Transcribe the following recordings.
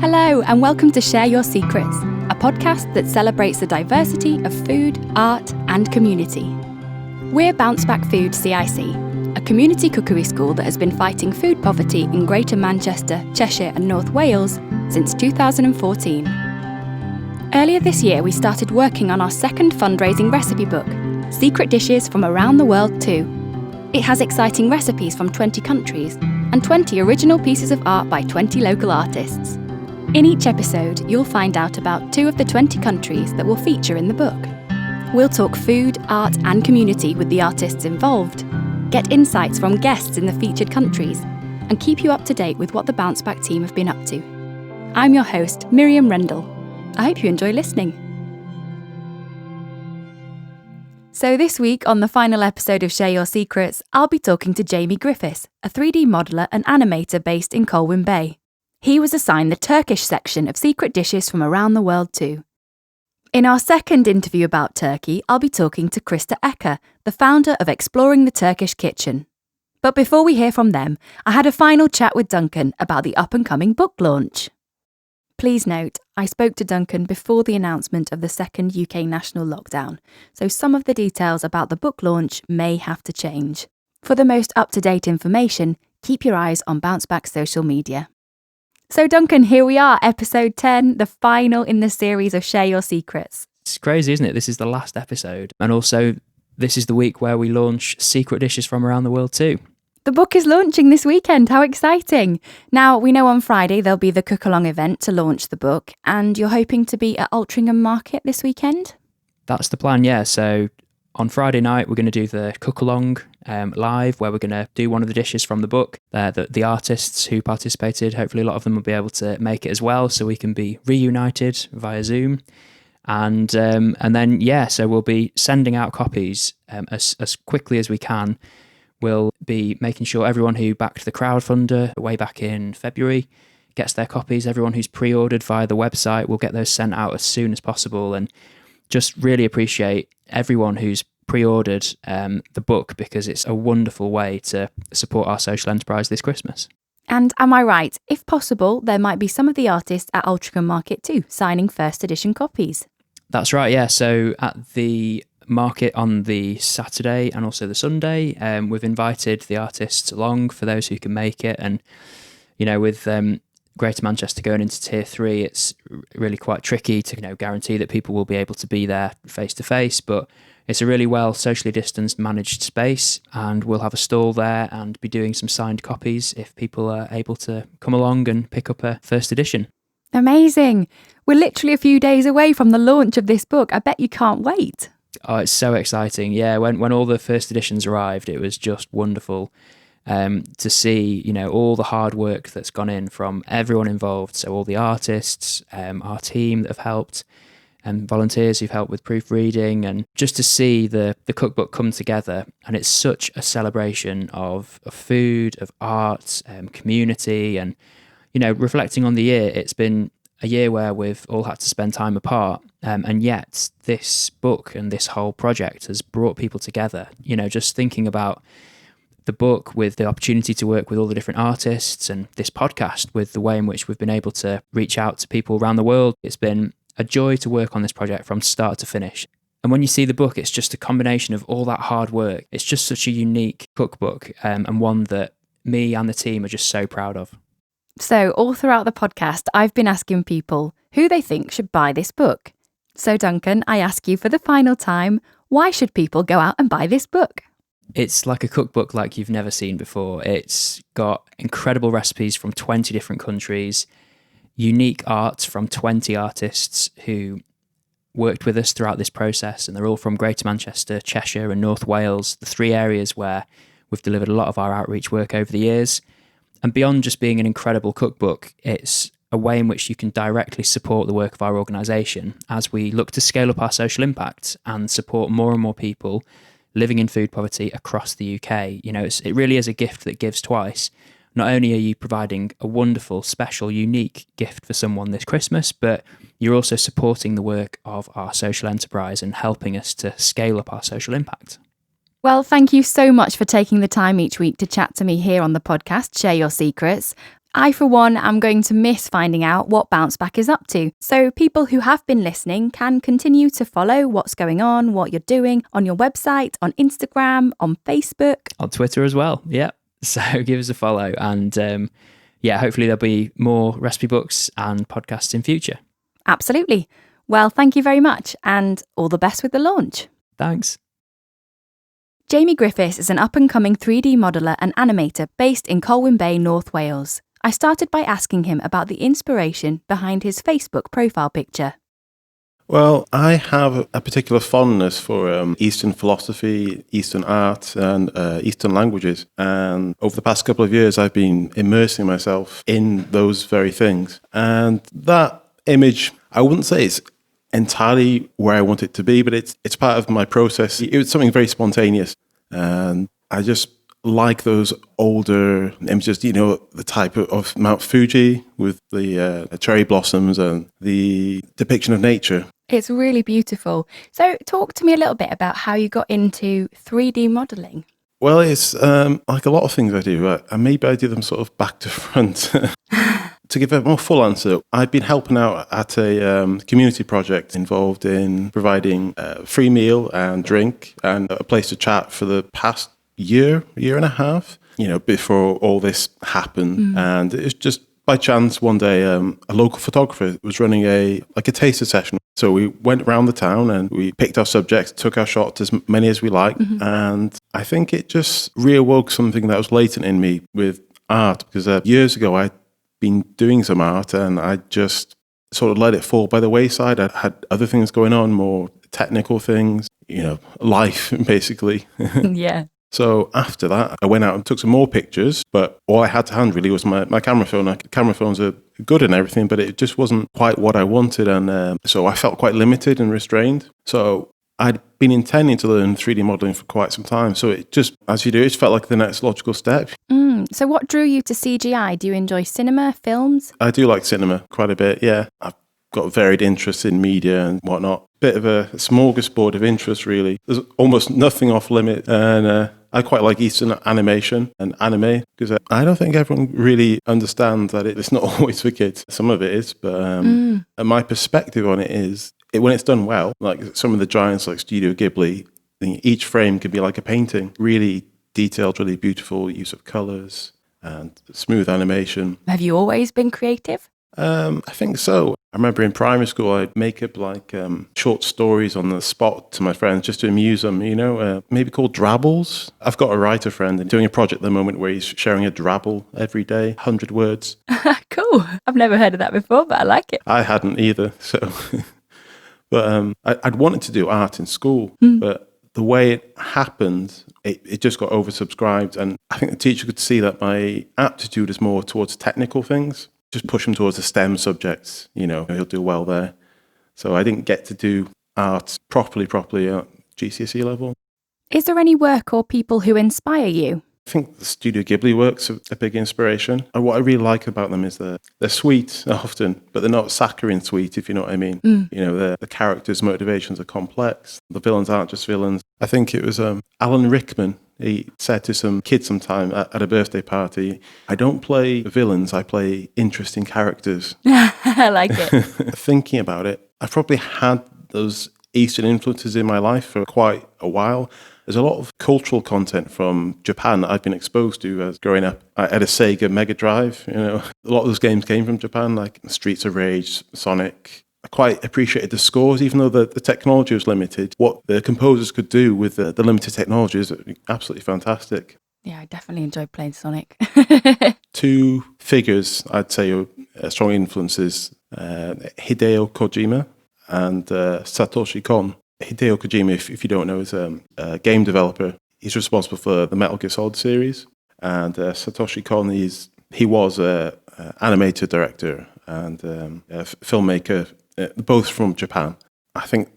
Hello, and welcome to Share Your Secrets, a podcast that celebrates the diversity of food, art, and community. We're Bounceback Food CIC, a community cookery school that has been fighting food poverty in Greater Manchester, Cheshire, and North Wales since 2014. Earlier this year, we started working on our second fundraising recipe book, Secret Dishes from Around the World Too. It has exciting recipes from 20 countries and 20 original pieces of art by 20 local artists. In each episode, you'll find out about 2 of the 20 countries that will feature in the book. We'll talk food, art, and community with the artists involved, get insights from guests in the featured countries, and keep you up to date with what the Bounceback team have been up to. I'm your host, Miriam Rendell. I hope you enjoy listening. So this week, on the final episode of Share Your Secrets, I'll be talking to Jamie Griffiths, a 3D modeller and animator based in Colwyn Bay. He was assigned the Turkish section of Secret Dishes from Around the World Too. In our second interview about Turkey, I'll be talking to Christa Eker, the founder of Exploring the Turkish Kitchen. But before we hear from them, I had a final chat with Duncan about the up-and-coming book launch. Please note, I spoke to Duncan before the announcement of the second UK national lockdown, so some of the details about the book launch may have to change. For the most up-to-date information, keep your eyes on Bounceback's social media. So Duncan, here we are, episode 10, the final in the series of Share Your Secrets. It's crazy, isn't it? This is the last episode. And also, this is the week where we launch Secret Dishes from Around the World Too. The book is launching this weekend. How exciting. Now, we know on Friday there'll be the cookalong event to launch the book, and you're hoping to be at Altrincham Market this weekend? That's the plan, yeah. So on Friday night, we're going to do the cookalong live, where we're going to do one of the dishes from the book. The artists who participated, hopefully a lot of them will be able to make it as well, so we can be reunited via Zoom. And then, yeah, so we'll be sending out copies as quickly as we can. We'll be making sure everyone who backed the crowdfunder way back in February gets their copies. Everyone who's pre-ordered via the website, we'll get those sent out as soon as possible. And just really appreciate everyone who's pre-ordered the book, because it's a wonderful way to support our social enterprise this Christmas. And am I right? If possible, there might be some of the artists at Altrincham Market too, signing first edition copies. That's right, yeah. So at the market on the Saturday and also the Sunday, we've invited the artists along for those who can make it. And, you know, with Greater Manchester going into Tier 3, it's really quite tricky to, guarantee that people will be able to be there face to face, but it's a really well socially distanced managed space, and we'll have a stall there and be doing some signed copies if people are able to come along and pick up a first edition. Amazing. We're literally a few days away from the launch of this book. I bet you can't wait. Oh, it's so exciting. Yeah, when all the first editions arrived, it was just wonderful to see, all the hard work that's gone in from everyone involved. So all the artists, our team that have helped, and volunteers who've helped with proofreading, and just to see the cookbook come together. And it's such a celebration of food, of art, community, and, reflecting on the year. It's been a year where we've all had to spend time apart, and yet this book and this whole project has brought people together. Just thinking about the book with the opportunity to work with all the different artists, and this podcast with the way in which we've been able to reach out to people around the world. It's been a joy to work on this project from start to finish. And when you see the book, it's just a combination of all that hard work. It's just such a unique cookbook, and one that me and the team are just so proud of. So all throughout the podcast, I've been asking people who they think should buy this book. So Duncan, I ask you for the final time, why should people go out and buy this book? It's like a cookbook like you've never seen before. It's got incredible recipes from 20 different countries, unique art from 20 artists who worked with us throughout this process, and they're all from Greater Manchester, Cheshire and North Wales, the 3 areas where we've delivered a lot of our outreach work over the years. And beyond just being an incredible cookbook, it's a way in which you can directly support the work of our organisation as we look to scale up our social impact and support more and more people living in food poverty across the UK. It really is a gift that gives twice. Not only are you providing a wonderful, special, unique gift for someone this Christmas, but you're also supporting the work of our social enterprise and helping us to scale up our social impact. Well, thank you so much for taking the time each week to chat to me here on the podcast, Share Your Secrets. I, for one, am going to miss finding out what Bounceback is up to. So people who have been listening can continue to follow what's going on, what you're doing on your website, on Instagram, on Facebook. On Twitter as well, yeah. So give us a follow and hopefully there'll be more recipe books and podcasts in future. Absolutely. Well, thank you very much and all the best with the launch. Thanks. Jamie Griffiths is an up-and-coming 3D modeller and animator based in Colwyn Bay, North Wales. I started by asking him about the inspiration behind his Facebook profile picture. Well, I have a particular fondness for Eastern philosophy, Eastern art, and Eastern languages. And over the past couple of years, I've been immersing myself in those very things. And that image, I wouldn't say it's entirely where I want it to be, but it's part of my process. It was something very spontaneous. And I just like those older images, the type of Mount Fuji with the cherry blossoms and the depiction of nature. It's really beautiful. So talk to me a little bit about how you got into 3D modelling. Well, it's like a lot of things I do. Maybe I do them sort of back to front. To give a more full answer, I've been helping out at a community project involved in providing free meal and drink and a place to chat for the past year and a half, before all this happened. And it was just by chance one day, a local photographer was running a taster session. So we went around the town and we picked our subjects, took our shots, as many as we liked. And I think it just reawoke something that was latent in me with art, because years ago I'd been doing some art and I just sort of let it fall by the wayside. I had other things going on, more technical things, life basically. Yeah. So after that, I went out and took some more pictures, but all I had to hand really was my camera phone. Camera phones are good and everything, but it just wasn't quite what I wanted. And so I felt quite limited and restrained. So I'd been intending to learn 3D modeling for quite some time. So it just, as you do, it felt like the next logical step. So what drew you to CGI? Do you enjoy cinema, films? I do like cinema quite a bit, yeah. I've got varied interests in media and whatnot. Bit of a smorgasbord of interest, really. There's almost nothing off limit. And I quite like Eastern animation and anime, because I don't think everyone really understands that it's not always for kids. Some of it is, but and my perspective on it is, when it's done well, like some of the giants like Studio Ghibli, each frame could be like a painting. Really detailed, really beautiful use of colours and smooth animation. Have you always been creative? I think so. I remember in primary school, I'd make up short stories on the spot to my friends just to amuse them, maybe called drabbles. I've got a writer friend doing a project at the moment where he's sharing a drabble every day, 100 words. Cool. I've never heard of that before, but I like it. I hadn't either. So, but I'd wanted to do art in school, but the way it happened, it just got oversubscribed. And I think the teacher could see that my aptitude is more towards technical things. Just push him towards the STEM subjects, he'll do well there. So I didn't get to do art properly at GCSE level. Is there any work or people who inspire you? I think the Studio Ghibli work's a big inspiration. And what I really like about them is they're sweet often, but they're not saccharine sweet, if you know what I mean. The characters' motivations are complex. The villains aren't just villains. I think it was Alan Rickman. He said to some kids sometime at a birthday party, I don't play villains, I play interesting characters. I like it. Thinking about it, I've probably had those Eastern influences in my life for quite a while. There's a lot of cultural content from Japan that I've been exposed to as growing up. I had a Sega Mega Drive, a lot of those games came from Japan, like Streets of Rage, Sonic. I quite appreciated the scores, even though the technology was limited. What the composers could do with the limited technology is absolutely fantastic. Yeah, I definitely enjoyed playing Sonic. Two figures, I'd say, are strong influences. Hideo Kojima and Satoshi Kon. Hideo Kojima, if you don't know, is a game developer. He's responsible for the Metal Gear Solid series. And Satoshi Kon, he was an animator, director, and a filmmaker, both from Japan. I think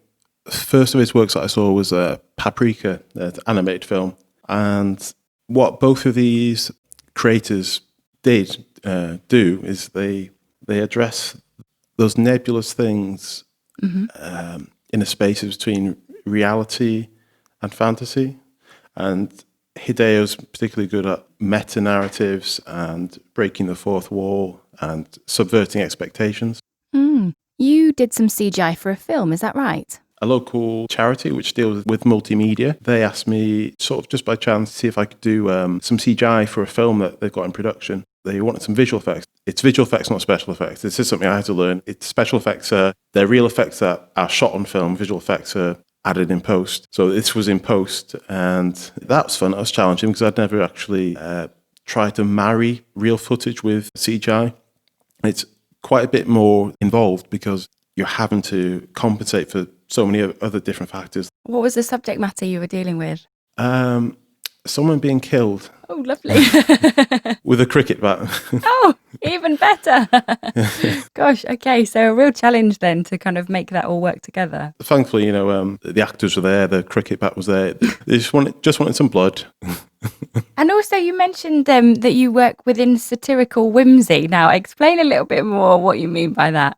the first of his works that I saw was Paprika, the animated film. And what both of these creators did do is they address those nebulous things in a space between reality and fantasy. And Hideo's particularly good at meta-narratives and breaking the fourth wall and subverting expectations. You did some CGI for a film, is that right? A local charity which deals with multimedia, they asked me sort of just by chance to see if I could do some CGI for a film that they've got in production. They wanted some visual effects. It's visual effects, not special effects. This is something I had to learn. It's special effects, they're real effects that are shot on film. Visual effects are added in post. So this was in post, and that was fun. That was challenging because I'd never actually tried to marry real footage with CGI. It's quite a bit more involved because you're having to compensate for so many other different factors. What was the subject matter you were dealing with? Someone being killed. Oh, lovely. With a cricket bat. Oh, even better. Gosh, okay, so a real challenge then to kind of make that all work together. Thankfully, the actors were there, the cricket bat was there. They just wanted some blood. And also you mentioned that you work within satirical whimsy. Now, explain a little bit more what you mean by that.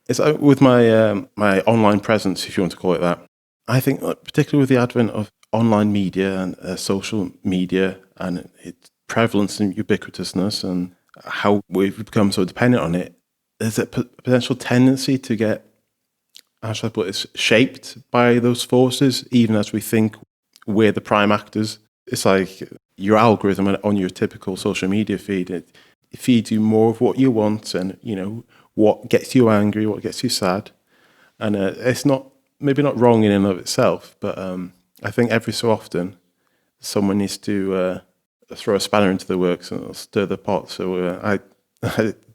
It's with my my online presence, if you want to call it that. I think, particularly with the advent of online media and social media and its prevalence and ubiquitousness and how we've become so dependent on it, there's a potential tendency to get, how should I put this, shaped by those forces, even as we think we're the prime actors. It's like your algorithm on your typical social media feed, it feeds you more of what you want and, what gets you angry, what gets you sad. And it's maybe not wrong in and of itself, but I think every so often someone needs to throw a spanner into the works and stir the pot. So I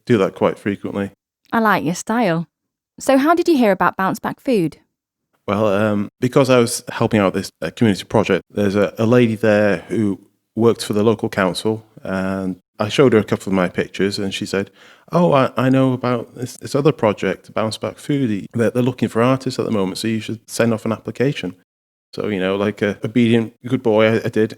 do that quite frequently. I like your style. So how did you hear about Bounceback Food? Well, because I was helping out this community project, there's a lady there who worked for the local council, and I showed her a couple of my pictures, and she said, "Oh, I know about this other project, Bounceback Food. They're looking for artists at the moment, so you should send off an application." So, like a obedient good boy, I did.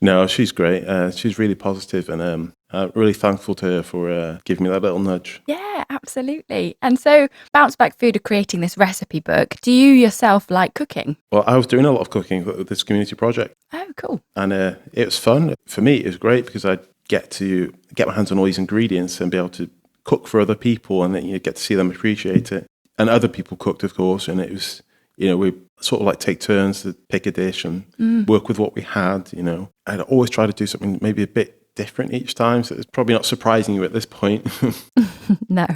No, she's great. She's really positive, and I'm really thankful to her for giving me that little nudge. Yeah, absolutely. And so Bounceback Food are creating this recipe book. Do you yourself like cooking? Well, I was doing a lot of cooking with this community project. Oh, cool. And it was fun. For me, it was great because I'd get to get my hands on all these ingredients and be able to cook for other people, and then you get to see them appreciate it. And other people cooked, of course, and it was, we sort of like take turns to pick a dish and work with what we had, I'd always try to do something maybe a bit different each time, so it's probably not surprising you at this point. No.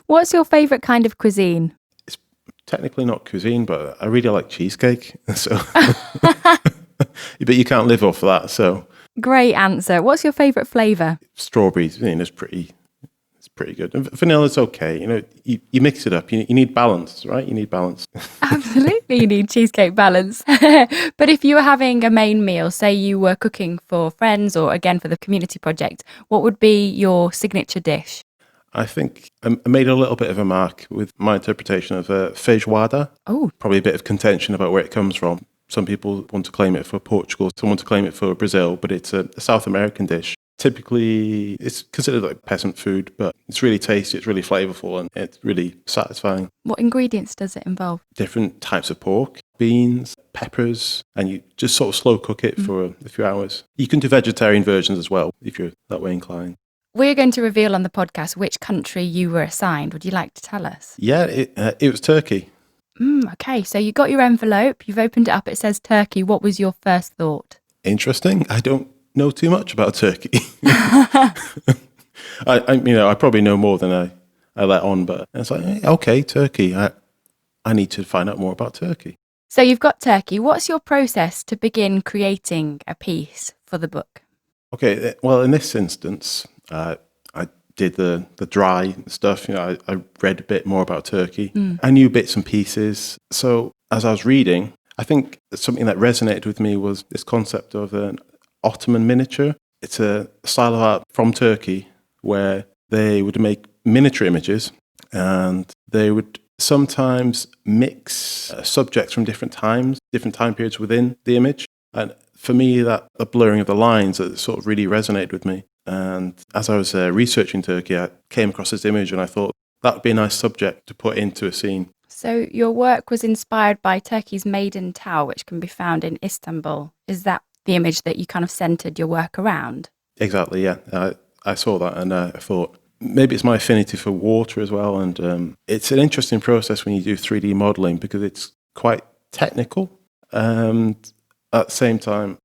What's your favourite kind of cuisine? It's technically not cuisine, but I really like cheesecake. So, but you can't live off of that. So, great answer. What's your favourite flavour? Strawberries. It's pretty good. And vanilla's okay. You mix it up. You need balance, right? You need balance. Absolutely, you need cheesecake balance. But if you were having a main meal, say you were cooking for friends or again for the community project, what would be your signature dish? I think I made a little bit of a mark with my interpretation of feijoada. Oh. Probably a bit of contention about where it comes from. Some people want to claim it for Portugal, some want to claim it for Brazil, but it's a South American dish. Typically, it's considered like peasant food, but it's really tasty, it's really flavourful, and it's really satisfying. What ingredients does it involve? Different types of pork, beans, peppers, and you just sort of slow cook it for a few hours. You can do vegetarian versions as well, if you're that way inclined. We're going to reveal on the podcast which country you were assigned. Would you like to tell us? Yeah, it was Turkey. Okay, so you got your envelope, you've opened it up, it says Turkey. What was your first thought? Interesting. I don't know too much about Turkey. I probably know more than I let on, but it's like, okay, Turkey. I need to find out more about Turkey. So you've got Turkey. What's your process to begin creating a piece for the book? Okay, well, in this instance, I did the dry stuff. I read a bit more about Turkey. I knew bits and pieces. So as I was reading, I think something that resonated with me was this concept of an Ottoman miniature. It's a style of art from Turkey where they would make miniature images and they would sometimes mix subjects from different time periods within the image. And for me, that the blurring of the lines sort of really resonated with me. And as I was researching Turkey, I came across this image and I thought that would be a nice subject to put into a scene. So your work was inspired by Turkey's Maiden Tower, which can be found in Istanbul. Is that the image that you kind of centered your work around. Exactly, yeah. I saw that and I thought, maybe it's my affinity for water as well. And it's an interesting process when you do 3D modeling because it's quite technical. And at the same time,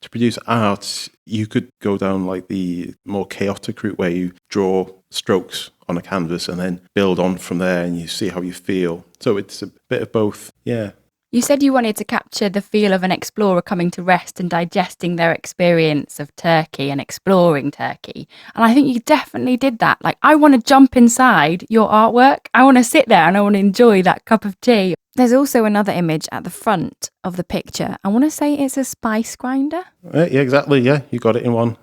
to produce art, you could go down like the more chaotic route where you draw strokes on a canvas and then build on from there and you see how you feel. So it's a bit of both, yeah. You said you wanted to capture the feel of an explorer coming to rest and digesting their experience of Turkey and exploring Turkey. And I think you definitely did that. Like, I want to jump inside your artwork. I want to sit there and I want to enjoy that cup of tea. There's also another image at the front of the picture. I want to say it's a spice grinder. Yeah, exactly. Yeah, you got it in one.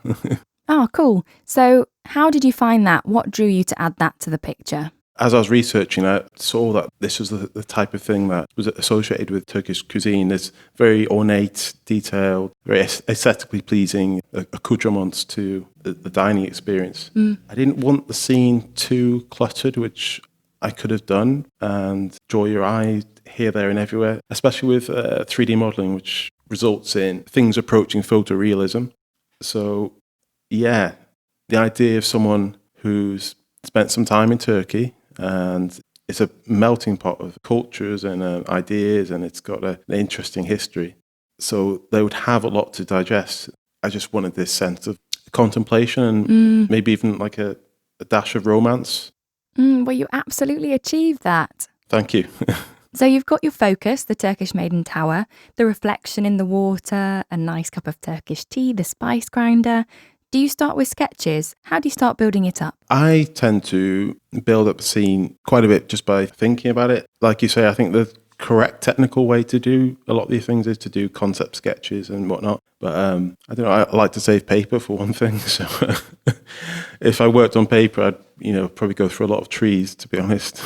Oh, cool. So how did you find that? What drew you to add that to the picture? As I was researching, I saw that this was the type of thing that was associated with Turkish cuisine. It's very ornate, detailed, very aesthetically pleasing accoutrements to the dining experience. I didn't want the scene too cluttered, which I could have done, and draw your eye here, there and everywhere, especially with 3D modelling, which results in things approaching photorealism. So, yeah, the idea of someone who's spent some time in Turkey, and it's a melting pot of cultures and ideas, and it's got an interesting history. So they would have a lot to digest. I just wanted this sense of contemplation and maybe even like a dash of romance. Well, you absolutely achieved that. Thank you. So you've got your focus, the Turkish Maiden Tower, the reflection in the water, a nice cup of Turkish tea, the spice grinder. Do you start with sketches? How do you start building it up? I tend to build up the scene quite a bit just by thinking about it. Like you say, I think the correct technical way to do a lot of these things is to do concept sketches and whatnot. But I don't know, I like to save paper for one thing. So if I worked on paper, I'd probably go through a lot of trees, to be honest.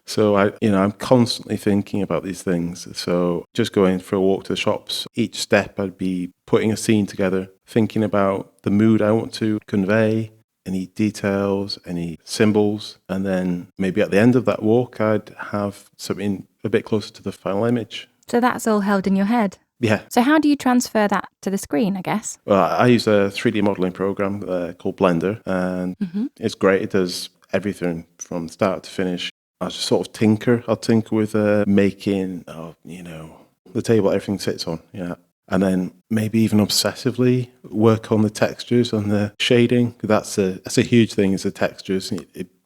So I'm constantly thinking about these things. So just going for a walk to the shops, each step I'd be putting a scene together, thinking about the mood I want to convey, any details, any symbols, and then maybe at the end of that walk, I'd have something a bit closer to the final image. So that's all held in your head? Yeah. So how do you transfer that to the screen, I guess? Well, I use a 3D modeling program called Blender, and it's great. It does everything from start to finish. I just sort of tinker. I'll tinker with making, the table everything sits on, yeah. And then maybe even obsessively work on the textures and the shading. That's a huge thing, is the textures.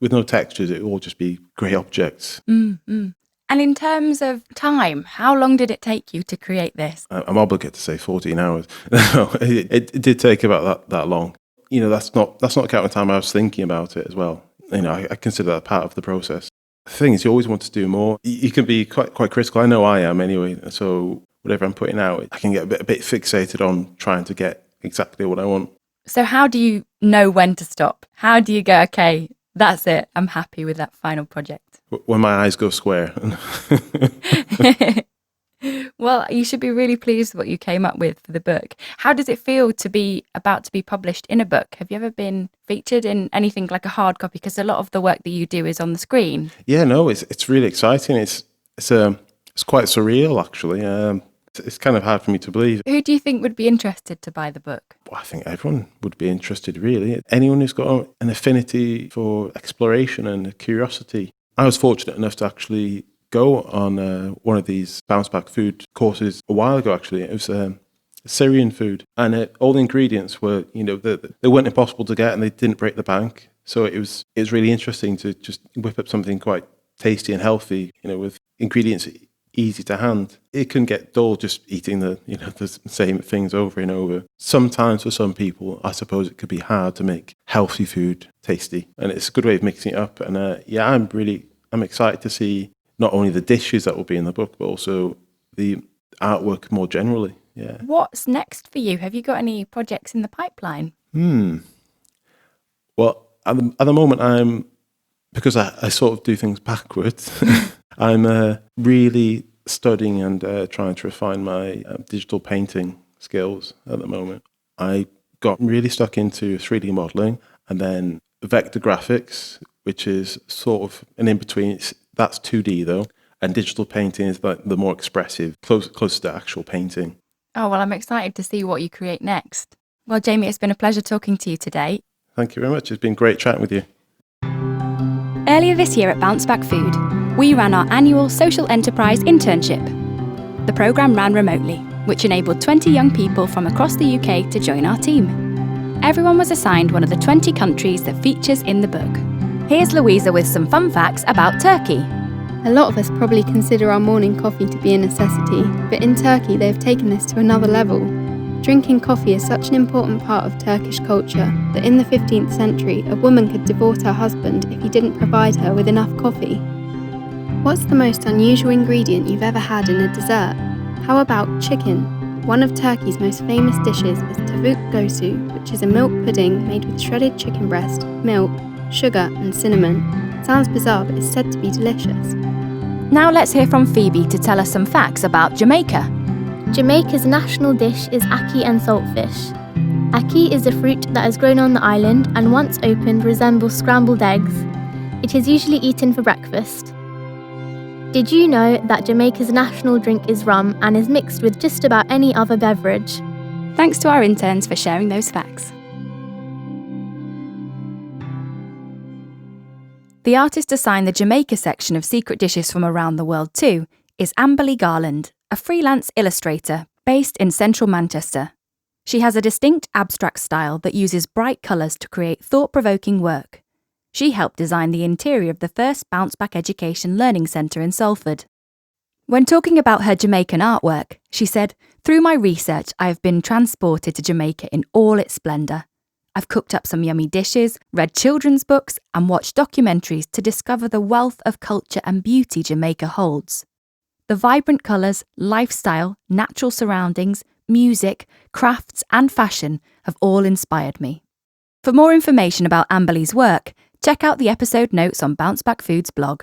With no textures, it will all just be grey objects. And in terms of time, how long did it take you to create this? I'm obligated to say 14 hours. No, it did take about that long. That's not counting time I was thinking about it as well. I consider that part of the process. The thing is, you always want to do more. You can be quite critical. I know I am anyway. So whatever I'm putting out, I can get a bit fixated on trying to get exactly what I want. So how do you know when to stop? How do you go, okay, that's it, I'm happy with that final project? When my eyes go square. Well, you should be really pleased with what you came up with for the book. How does it feel to be about to be published in a book? Have you ever been featured in anything like a hard copy? Because a lot of the work that you do is on the screen. Yeah, no, it's really exciting. It's quite surreal, actually. It's kind of hard for me to believe. Who do you think would be interested to buy the book? Well, I think everyone would be interested, really. Anyone who's got an affinity for exploration and curiosity. I was fortunate enough to actually go on one of these Bounceback Food courses a while ago, actually. It was Syrian food. And all the ingredients were, they weren't impossible to get and they didn't break the bank. So it was really interesting to just whip up something quite tasty and healthy, with ingredients easy to hand. It can get dull just eating the same things over and over. Sometimes for some people, I suppose it could be hard to make healthy food tasty. And it's a good way of mixing it up. And I'm excited to see not only the dishes that will be in the book, but also the artwork more generally. Yeah. What's next for you? Have you got any projects in the pipeline? Well, at the moment, because I sort of do things backwards, I'm really studying and trying to refine my digital painting skills at the moment. I got really stuck into 3D modeling and then vector graphics, which is sort of an in-between. That's 2D though, and digital painting is like the more expressive, closer to actual painting. Oh, well, I'm excited to see what you create next. Well, Jamie, it's been a pleasure talking to you today. Thank you very much. It's been great chatting with you. Earlier this year at Bounceback Food, we ran our annual social enterprise internship. The programme ran remotely, which enabled 20 young people from across the UK to join our team. Everyone was assigned one of the 20 countries that features in the book. Here's Louisa with some fun facts about Turkey. A lot of us probably consider our morning coffee to be a necessity, but in Turkey they've taken this to another level. Drinking coffee is such an important part of Turkish culture that in the 15th century a woman could divorce her husband if he didn't provide her with enough coffee. What's the most unusual ingredient you've ever had in a dessert? How about chicken? One of Turkey's most famous dishes is tavuk gosu, which is a milk pudding made with shredded chicken breast, milk, sugar and cinnamon. Sounds bizarre, but it's said to be delicious. Now let's hear from Phoebe to tell us some facts about Jamaica. Jamaica's national dish is ackee and saltfish. Ackee is a fruit that is grown on the island and once opened resembles scrambled eggs. It is usually eaten for breakfast. Did you know that Jamaica's national drink is rum and is mixed with just about any other beverage? Thanks to our interns for sharing those facts. The artist assigned the Jamaica section of Secret Dishes from Around the World to is Amberly Garland, a freelance illustrator based in central Manchester. She has a distinct abstract style that uses bright colours to create thought-provoking work. She helped design the interior of the first Bounceback Education Learning Centre in Salford. When talking about her Jamaican artwork, she said, "Through my research, I have been transported to Jamaica in all its splendour. I've cooked up some yummy dishes, read children's books, and watched documentaries to discover the wealth of culture and beauty Jamaica holds. The vibrant colours, lifestyle, natural surroundings, music, crafts, and fashion have all inspired me." For more information about Amberly's work, check out the episode notes on Bounceback Food's blog.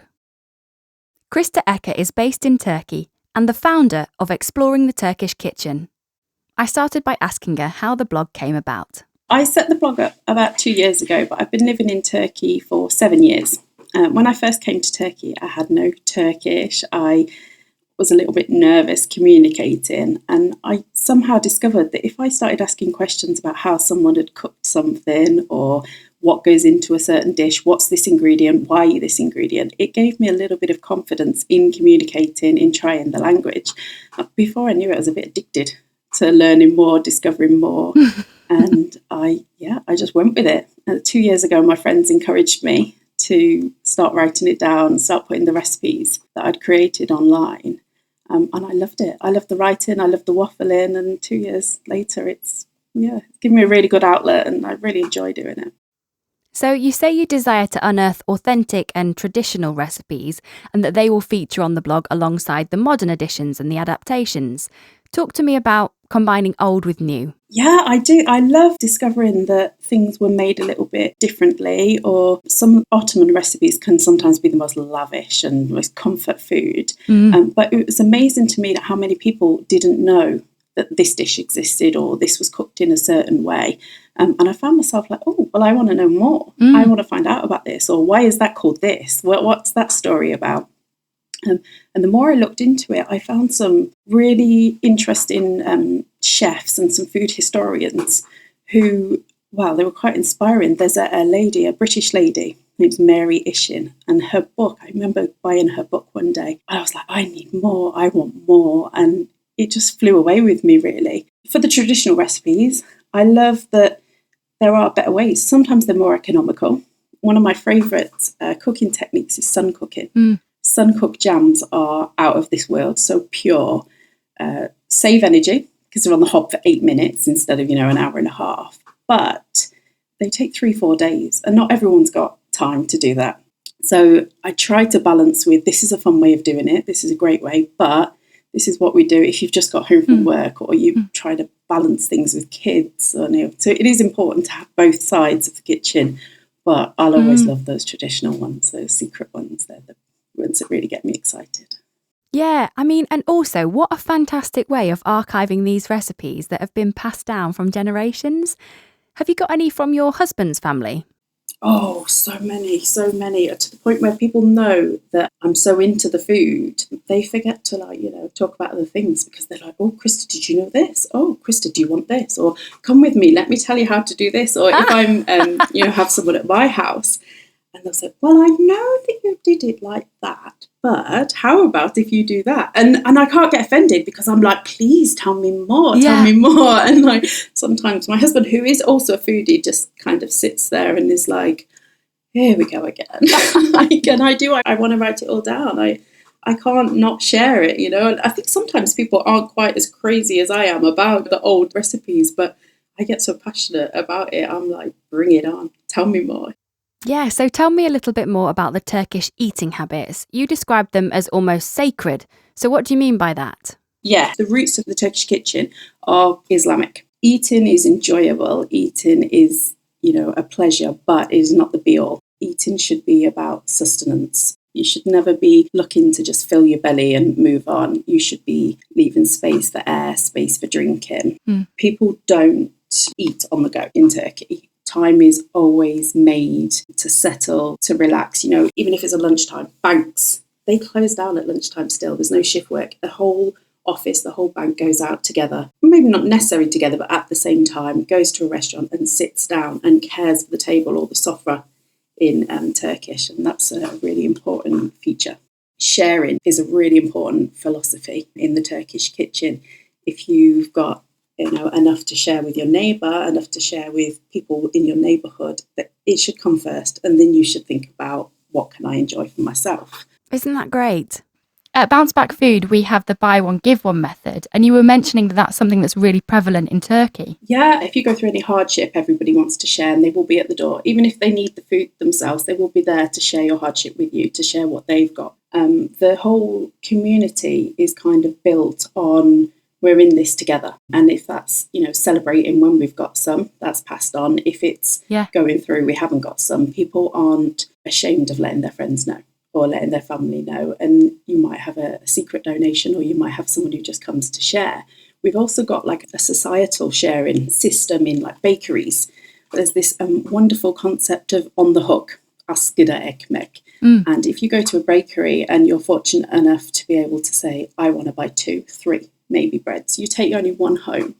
Christa Eker is based in Turkey and the founder of Exploring the Turkish Kitchen. I started by asking her how the blog came about. I set the blog up about 2 years ago, but I've been living in Turkey for 7 years. When I first came to Turkey, I had no Turkish. I was a little bit nervous communicating, and I somehow discovered that if I started asking questions about how someone had cooked something or what goes into a certain dish, what's this ingredient, why this ingredient, it gave me a little bit of confidence in communicating, in trying the language. Before I knew it, I was a bit addicted to learning more, discovering more. And I just went with it. 2 years ago, my friends encouraged me to start writing it down, start putting the recipes that I'd created online. And I loved it. I loved the writing, I loved the waffling. And 2 years later, it's given me a really good outlet, and I really enjoy doing it. So you say you desire to unearth authentic and traditional recipes and that they will feature on the blog alongside the modern editions and the adaptations. Talk to me about combining old with new. Yeah, I do. I love discovering that things were made a little bit differently, or some Ottoman recipes can sometimes be the most lavish and most comfort food. But it was amazing to me that how many people didn't know that this dish existed or this was cooked in a certain way. And I found myself like, oh, well, I want to know more. I want to find out about this, or why is that called this? What's that story about? And the more I looked into it, I found some really interesting chefs and some food historians who, wow, they were quite inspiring. There's a lady, a British lady, named Mary Ishin, and her book, I remember buying her book one day. I was like, I need more, I want more. And it just flew away with me, really. For the traditional recipes, I love that there are better ways. Sometimes they're more economical. One of my favourite cooking techniques is sun cooking. Sun-cooked jams are out of this world, so pure. Save energy, because they're on the hob for 8 minutes instead of, an hour and a half. But they take 3-4 days, and not everyone's got time to do that. So I try to balance with, this is a fun way of doing it, this is a great way, but this is what we do if you've just got home from work, or you try to balance things with kids. So it is important to have both sides of the kitchen, but I'll always love those traditional ones, those secret ones. They're the ones that really get me excited. Yeah, and also what a fantastic way of archiving these recipes that have been passed down from generations. Have you got any from your husband's family? Oh, so many, to the point where people know that I'm so into the food, they forget to talk about other things because they're like, oh, Christa, did you know this? Oh, Christa, do you want this? Or come with me, let me tell you how to do this. Or if I'm, have someone at my house and they'll say, well, I know that you did it like that, but how about if you do that? And I can't get offended because I'm like, please tell me more. And like sometimes my husband, who is also a foodie, just kind of sits there and is like, here we go again. I want to write it all down. I can't not share it, And I think sometimes people aren't quite as crazy as I am about the old recipes, but I get so passionate about it. I'm like, bring it on. Tell me more. Yeah, so tell me a little bit more about the Turkish eating habits. You described them as almost sacred. So what do you mean by that? Yeah, the roots of the Turkish kitchen are Islamic. Eating is enjoyable. Eating is, a pleasure, but is not the be-all. Eating should be about sustenance. You should never be looking to just fill your belly and move on. You should be leaving space for air, space for drinking. People don't eat on the go in Turkey. Time is always made to settle, to relax. Even if it's a lunchtime, banks, they close down at lunchtime still. There's no shift work. The whole office, the whole bank goes out together. Maybe not necessarily together, but at the same time, goes to a restaurant and sits down and cares for the table or the sofra in Turkish. And that's a really important feature. Sharing is a really important philosophy in the Turkish kitchen. If you've got enough to share with your neighbour, enough to share with people in your neighbourhood, that it should come first. And then you should think about what can I enjoy for myself. Isn't that great? At Bounceback Food, we have the buy one, give one method. And you were mentioning that that's something that's really prevalent in Turkey. Yeah, if you go through any hardship, everybody wants to share and they will be at the door. Even if they need the food themselves, they will be there to share your hardship with you, to share what they've got. The whole community is kind of built on we're in this together. And if that's, celebrating when we've got some, that's passed on. If it's going through, we haven't got some, people aren't ashamed of letting their friends know or letting their family know. And you might have a secret donation or you might have someone who just comes to share. We've also got like a societal sharing system in like bakeries. There's this wonderful concept of on the hook, askıda ekmek. And if you go to a bakery and you're fortunate enough to be able to say, I want to buy 2, 3, maybe breads, you take only one home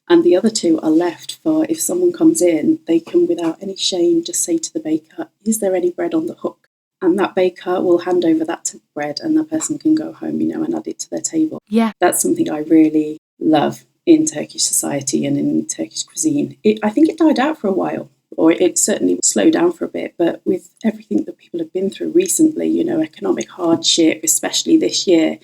and the other 2 are left for if someone comes in, they can without any shame just say to the baker, is there any bread on the hook? And that baker will hand over that to bread and that person can go home, and add it to their table. Yeah. That's something I really love in Turkish society and in Turkish cuisine. I think it died out for a while, or it certainly slowed down for a bit, but with everything that people have been through recently, economic hardship, especially this year,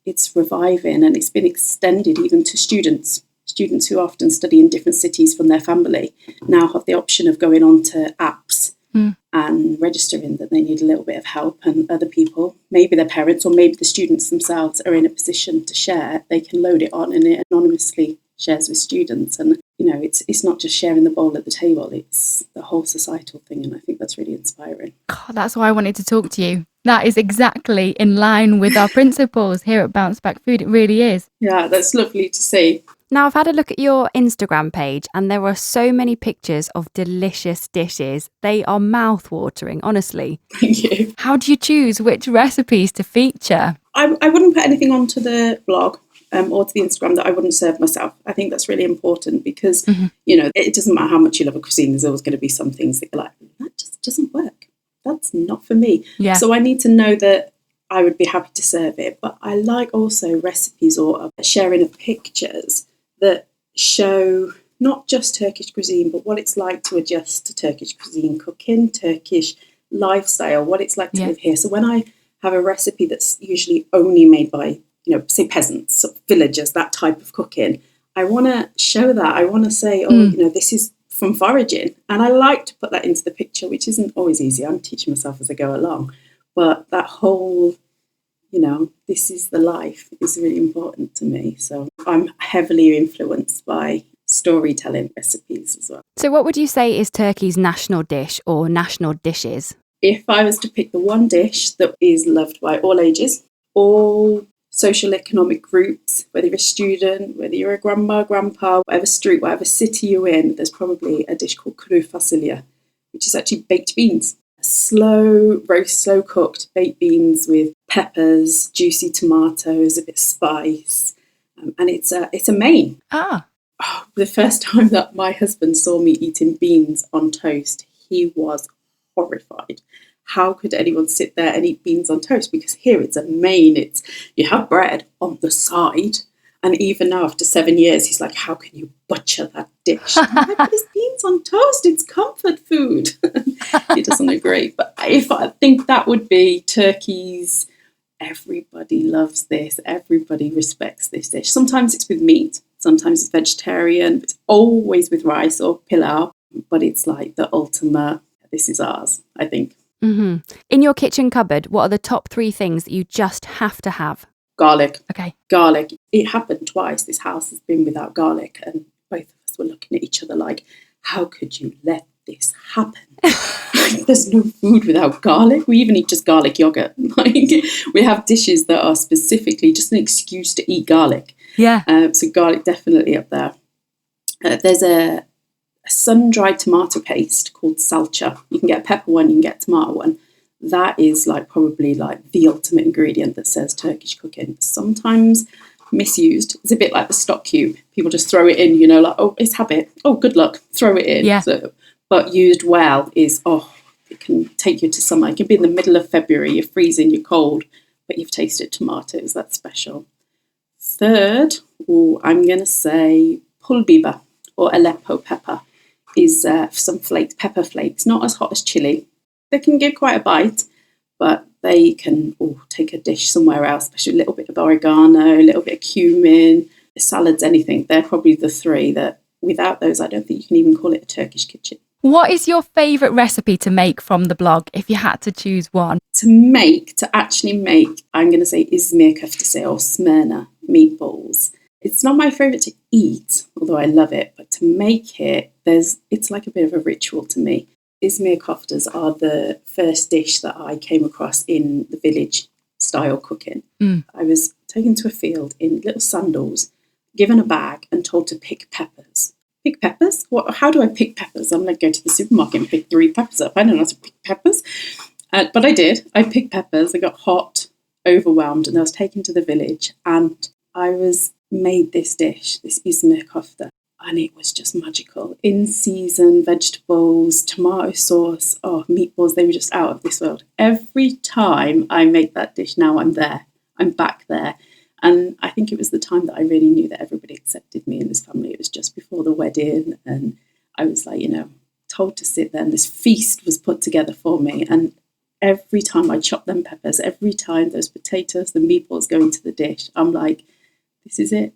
it's reviving and it's been extended even to students. Students who often study in different cities from their family now have the option of going on to apps and registering that they need a little bit of help, and other people, maybe their parents or maybe the students themselves, are in a position to share. They can load it on and it anonymously shares with students. And it's not just sharing the bowl at the table, it's the whole societal thing, and I think that's really inspiring. God, that's why I wanted to talk to you. That is exactly in line with our principles here at Bounceback Food. It really is. Yeah, that's lovely to see. Now, I've had a look at your Instagram page and there are so many pictures of delicious dishes. They are mouth-watering, honestly. Thank you. How do you choose which recipes to feature? I wouldn't put anything onto the blog or to the Instagram that I wouldn't serve myself. I think that's really important because, it doesn't matter how much you love a cuisine, there's always going to be some things that you're like, that just doesn't work. That's not for me. Yeah. So I need to know that I would be happy to serve it. But I like also recipes or sharing of pictures that show not just Turkish cuisine, but what it's like to adjust to Turkish cuisine, cooking, Turkish lifestyle, what it's like to live here. So when I have a recipe that's usually only made by, say peasants, sort of villagers, that type of cooking, I want to show that. I want to say, this is from foraging. And I like to put that into the picture, which isn't always easy. I'm teaching myself as I go along. But that whole, this is the life is really important to me. So I'm heavily influenced by storytelling recipes as well. So what would you say is Turkey's national dish or national dishes? If I was to pick the one dish that is loved by all ages, all social economic groups, whether you're a student, whether you're a grandma, grandpa, whatever street, whatever city you're in, there's probably a dish called kuru fasulye, which is actually baked beans. Slow roast, slow cooked baked beans with peppers, juicy tomatoes, a bit of spice. And it's a main. The first time that my husband saw me eating beans on toast, he was horrified. How could anyone sit there and eat beans on toast? Because here it's a main. You have bread on the side. And even now, after 7 years, he's like, how can you butcher that dish? I'm like, but it's beans on toast. It's comfort food. He doesn't agree. But I think that would be Turkey's. Everybody loves this. Everybody respects this dish. Sometimes it's with meat. Sometimes it's vegetarian. It's always with rice or pilau. But it's like the ultimate, this is ours, I think. Mm-hmm. In your kitchen cupboard, what are the top 3 things that you just have to have? Garlic. Okay. Garlic. It happened twice. This house has been without garlic. And both of us were looking at each other like, how could you let this happen? There's no food without garlic. We even eat just garlic yogurt. We have dishes that are specifically just an excuse to eat garlic. Yeah. So garlic definitely up there. There's a sun-dried tomato paste called salcha. You can get a pepper one, you can get a tomato one. That is probably the ultimate ingredient that says Turkish cooking. Sometimes misused. It's a bit like the stock cube. People just throw it in, oh, it's habit. Oh, good luck. Throw it in. Yeah. But used well is, it can take you to summer. It can be in the middle of February. You're freezing, you're cold, but you've tasted tomatoes. That's special. Third, I'm going to say pul biber or Aleppo pepper is some flakes, pepper flakes, not as hot as chili. They can give quite a bite, but they can take a dish somewhere else, especially a little bit of oregano, a little bit of cumin, salads, anything. They're probably the 3 that without those, I don't think you can even call it a Turkish kitchen. What is your favourite recipe to make from the blog if you had to choose one? To actually make, I'm going to say Izmir köftesi or Smyrna meatballs. It's not my favourite to eat, although I love it, but to make it, it's like a bit of a ritual to me. Izmir köftes are the first dish that I came across in the village style cooking. I was taken to a field in little sandals, given a bag and told to pick peppers. Pick peppers? How do I pick peppers? I'm going to go to the supermarket and pick 3 peppers up. I don't know how to pick peppers. But I did. I picked peppers. I got hot, overwhelmed, and I was taken to the village. And I made this dish, this Izmir köfte. And it was just magical. In season, vegetables, tomato sauce, meatballs, they were just out of this world. Every time I make that dish now, I'm there. I'm back there. And I think it was the time that I really knew that everybody accepted me in this family. It was just before the wedding. And I was told to sit there. And this feast was put together for me. And every time I chop them peppers, every time those potatoes, the meatballs go into the dish, I'm like, this is it,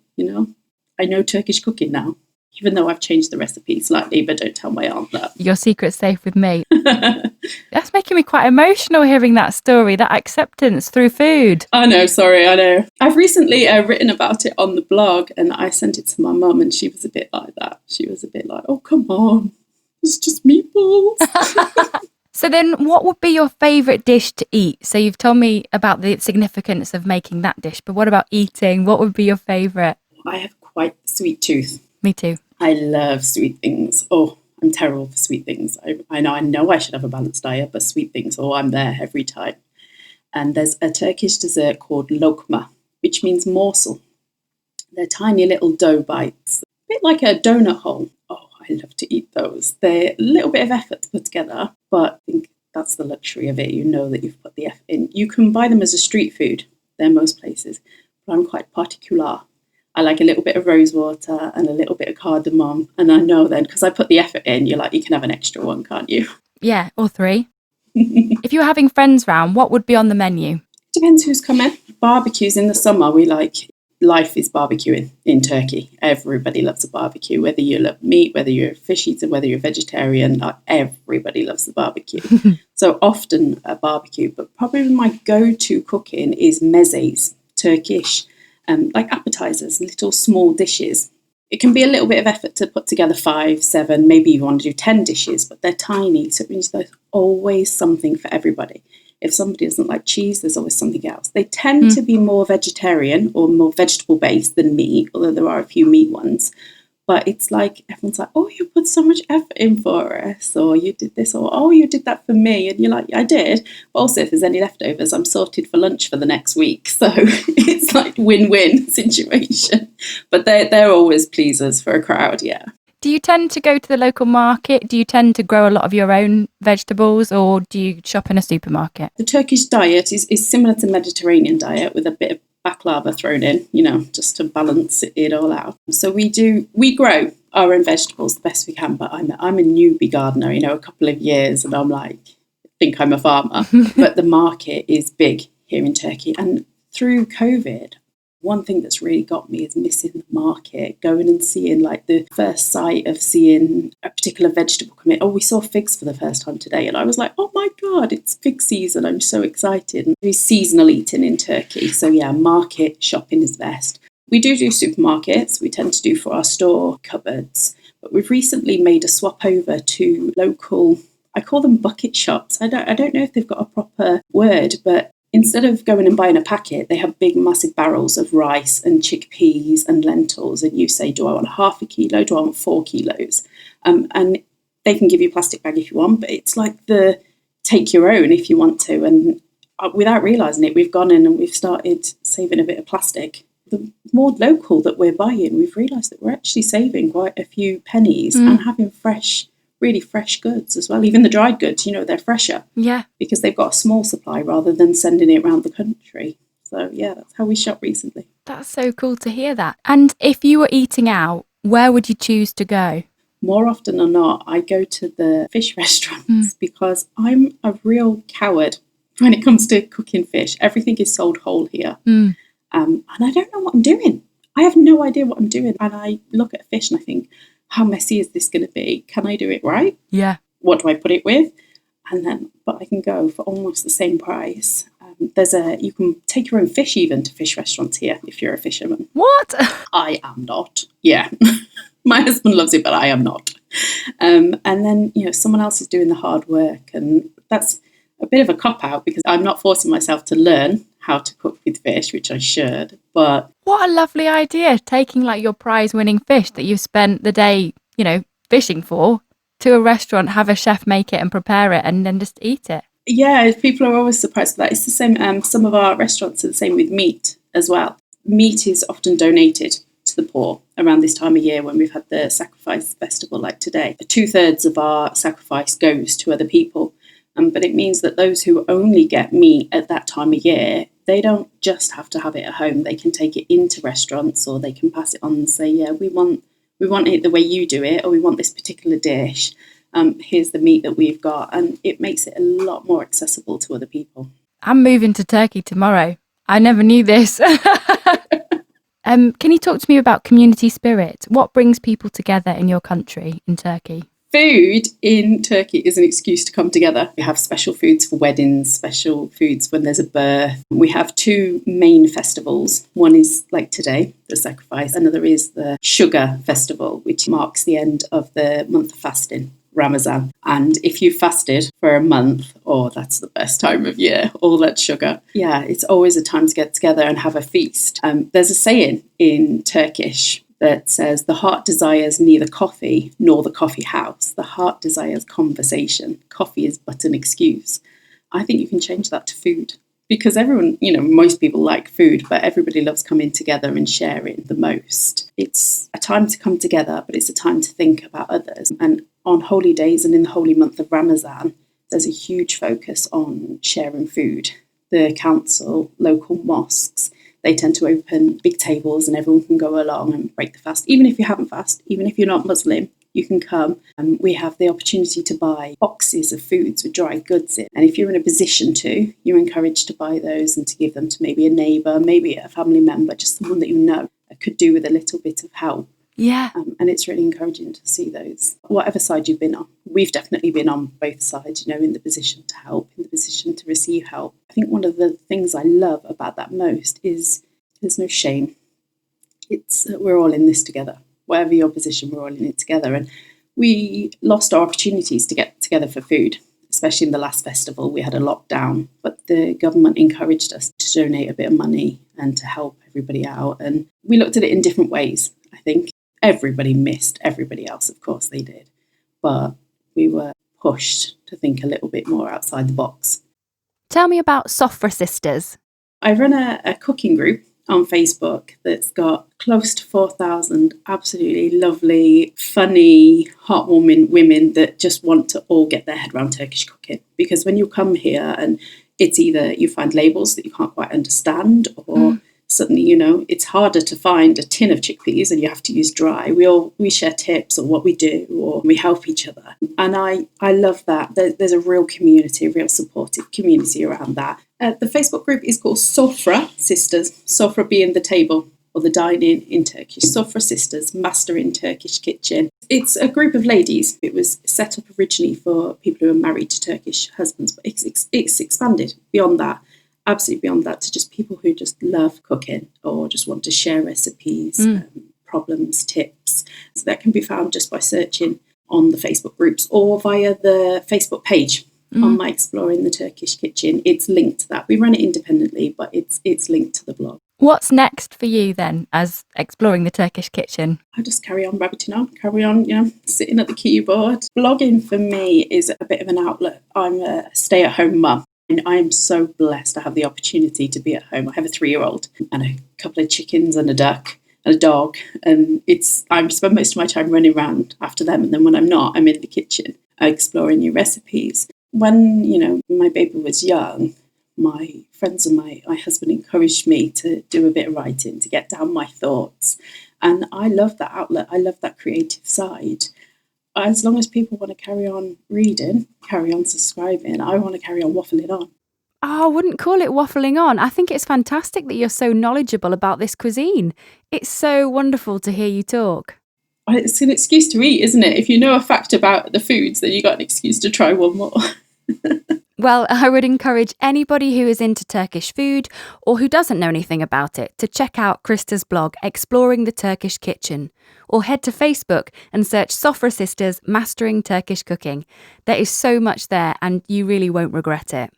I know Turkish cooking now. Even though I've changed the recipe slightly, but don't tell my aunt that. Your secret's safe with me. That's making me quite emotional hearing that story, that acceptance through food. I know. I've recently written about it on the blog and I sent it to my mum and she was a bit like that. She was a bit like, oh, come on, it's just meatballs. So then what would be your favourite dish to eat? So you've told me about the significance of making that dish, but what about eating? What would be your favourite? I have quite a sweet tooth. Me too. I love sweet things. Oh, I'm terrible for sweet things. I know I should have a balanced diet, but sweet things, I'm there every time. And there's a Turkish dessert called lokma, which means morsel. They're tiny little dough bites, a bit like a donut hole. Oh, I love to eat those. They're a little bit of effort to put together, but I think that's the luxury of it. You know that you've put the effort in. You can buy them as a street food. They're most places, but I'm quite particular. I like a little bit of rose water and a little bit of cardamom. And I know then, because I put the effort in, you're like, you can have an extra one, can't you? Yeah, or 3. If you were having friends round, what would be on the menu? Depends who's coming. Barbecues in the summer, life is barbecuing in Turkey. Everybody loves a barbecue, whether you love meat, whether you're a fish eater, whether you're a vegetarian, everybody loves the barbecue. So often a barbecue, but probably my go-to cooking is mezes, Turkish. Like appetizers, little small dishes. It can be a little bit of effort to put together 5, 7, maybe you want to do 10 dishes, but they're tiny. So it means there's always something for everybody. If somebody doesn't like cheese, there's always something else. They tend to be more vegetarian or more vegetable based than meat, although there are a few meat ones. But it's like, everyone's like, oh, you put so much effort in for us, or you did this, or oh, you did that for me. And you're like, I did. But also, if there's any leftovers, I'm sorted for lunch for the next week. So it's like win-win situation. But they're always pleasers for a crowd, yeah. Do you tend to go to the local market? Do you tend to grow a lot of your own vegetables, or do you shop in a supermarket? The Turkish diet is similar to Mediterranean diet, with a bit of baklava thrown in, just to balance it all out. So we grow our own vegetables the best we can, but I'm a newbie gardener, a couple of years, and I'm like, I think I'm a farmer. But the market is big here in Turkey. And through COVID, one thing that's really got me is missing the market, going and seeing like the first sight of seeing a particular vegetable come in. Oh, we saw figs for the first time today. And I was like, oh my God, it's fig season. I'm so excited. And there's seasonal eating in Turkey. So yeah, market shopping is best. We do supermarkets. We tend to do for our store cupboards. But we've recently made a swap over to local, I call them bucket shops. I don't know if they've got a proper word, but instead of going and buying a packet, they have big, massive barrels of rice and chickpeas and lentils. And you say, do I want half a kilo? Do I want 4 kilos? And they can give you a plastic bag if you want, but it's like the take your own if you want to. And without realising it, we've gone in and we've started saving a bit of plastic. The more local that we're buying, we've realised that we're actually saving quite a few pennies and having really fresh goods as well. Even the dried goods, they're fresher. Yeah. Because they've got a small supply rather than sending it around the country. So yeah, that's how we shop recently. That's so cool to hear that. And if you were eating out, where would you choose to go? More often than not, I go to the fish restaurants because I'm a real coward when it comes to cooking fish. Everything is sold whole here. And I don't know what I'm doing. I have no idea what I'm doing. And I look at fish and I think, how messy is this going to be? Can I do it right? Yeah. What do I put it with? But I can go for almost the same price. You can take your own fish even to fish restaurants here if you're a fisherman. What? I am not. Yeah. My husband loves it, but I am not. And then, someone else is doing the hard work. And that's a bit of a cop-out because I'm not forcing myself to learn how to cook with fish, which I should, but... What a lovely idea, taking like your prize-winning fish that you've spent the day, fishing for, to a restaurant, have a chef make it and prepare it and then just eat it. Yeah, people are always surprised by that. It's the same, some of our restaurants are the same with meat as well. Meat is often donated to the poor around this time of year when we've had the sacrifice festival like today. 2/3 of our sacrifice goes to other people. But it means that those who only get meat at that time of year, they don't just have to have it at home. They can take it into restaurants or they can pass it on and say, yeah, we want it the way you do it, or we want this particular dish. Here's the meat that we've got. And it makes it a lot more accessible to other people. I'm moving to Turkey tomorrow. I never knew this. Can you talk to me about community spirit? What brings people together in your country, in Turkey? Food in Turkey is an excuse to come together. We have special foods for weddings, special foods when there's a birth. We have 2 main festivals. One is like today, the sacrifice. Another is the sugar festival, which marks the end of the month of fasting, Ramadan. And if you fasted for a month, that's the best time of year, all that sugar. Yeah, it's always a time to get together and have a feast. There's a saying in Turkish that says the heart desires neither coffee nor the coffee house. The heart desires conversation. Coffee is but an excuse. I think you can change that to food because everyone, most people like food, but everybody loves coming together and sharing the most. It's a time to come together, but it's a time to think about others. And on holy days and in the holy month of Ramadan, there's a huge focus on sharing food. The council, local mosques, they tend to open big tables and everyone can go along and break the fast. Even if you haven't fasted, even if you're not Muslim, you can come. And we have the opportunity to buy boxes of foods with dry goods in. And if you're in a position to, you're encouraged to buy those and to give them to maybe a neighbour, maybe a family member, just someone that you know that could do with a little bit of help. Yeah. And it's really encouraging to see those, whatever side you've been on. We've definitely been on both sides, in the position to help, in the position to receive help. I think one of the things I love about that most is there's no shame. We're all in this together. Whatever your position, we're all in it together. And we lost our opportunities to get together for food, especially in the last festival. We had a lockdown, but the government encouraged us to donate a bit of money and to help everybody out. And we looked at it in different ways, I think. Everybody missed everybody else, of course they did. But we were pushed to think a little bit more outside the box. Tell me about Sofra Sisters. I run a cooking group on Facebook that's got close to 4,000 absolutely lovely, funny, heartwarming women that just want to all get their head around Turkish cooking. Because when you come here and it's either you find labels that you can't quite understand, or suddenly, it's harder to find a tin of chickpeas and you have to use dry. We share tips on what we do, or we help each other. And I love that. There's a real community, a real supportive community around that. The Facebook group is called Sofra Sisters, Sofra being the table or the dining in Turkish. Sofra Sisters, Mastering Turkish Kitchen. It's a group of ladies. It was set up originally for people who are married to Turkish husbands, but it's expanded beyond that. Absolutely beyond that, to just people who just love cooking or just want to share recipes, problems, tips. So that can be found just by searching on the Facebook groups or via the Facebook page on my Exploring the Turkish Kitchen. It's linked to that. We run it independently, but it's linked to the blog. What's next for you then as Exploring the Turkish Kitchen? I just carry on rabbiting on, sitting at the keyboard. Blogging for me is a bit of an outlet. I'm a stay-at-home mum. And I am so blessed to have the opportunity to be at home. I have a 3-year-old and a couple of chickens and a duck and a dog. And I spend most of my time running around after them. And then when I'm not, I'm in the kitchen exploring new recipes. When, my baby was young, my friends and my husband encouraged me to do a bit of writing, to get down my thoughts. And I love that outlet. I love that creative side. As long as people want to carry on reading, carry on subscribing, I want to carry on waffling on. Oh, I wouldn't call it waffling on. I think it's fantastic that you're so knowledgeable about this cuisine. It's so wonderful to hear you talk. It's an excuse to eat, isn't it? If you know a fact about the foods, then you got an excuse to try one more. Well, I would encourage anybody who is into Turkish food or who doesn't know anything about it to check out Christa's blog, Exploring the Turkish Kitchen, or head to Facebook and search Sofra Sisters Mastering Turkish Cooking. There is so much there and you really won't regret it.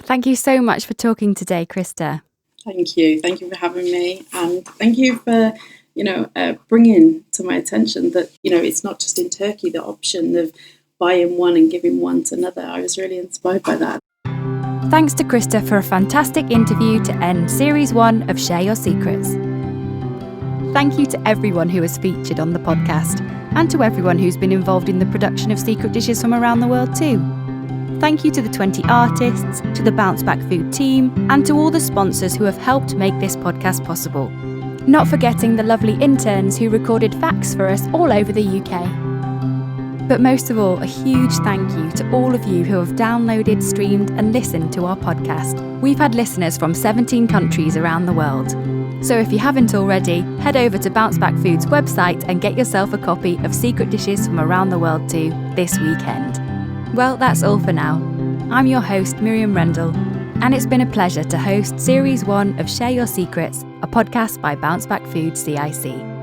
Thank you so much for talking today, Christa. Thank you. Thank you for having me. And thank you for, bringing to my attention that, it's not just in Turkey, the option of buying one and giving one to another. I was really inspired by that. Thanks to Christa for a fantastic interview to end Series 1 of Share Your Secrets. Thank you to everyone who has featured on the podcast, and to everyone who's been involved in the production of secret dishes from around the world too. Thank you to the 20 artists, to the Bounceback Food team, and to all the sponsors who have helped make this podcast possible. Not forgetting the lovely interns who recorded facts for us all over the UK. But most of all, a huge thank you to all of you who have downloaded, streamed and listened to our podcast. We've had listeners from 17 countries around the world. So if you haven't already, head over to Bounceback Food's website and get yourself a copy of Secret Dishes from Around the World too this weekend. Well, that's all for now. I'm your host, Miriam Rendell, and it's been a pleasure to host Series 1 of Share Your Secrets, a podcast by Bounceback Food CIC.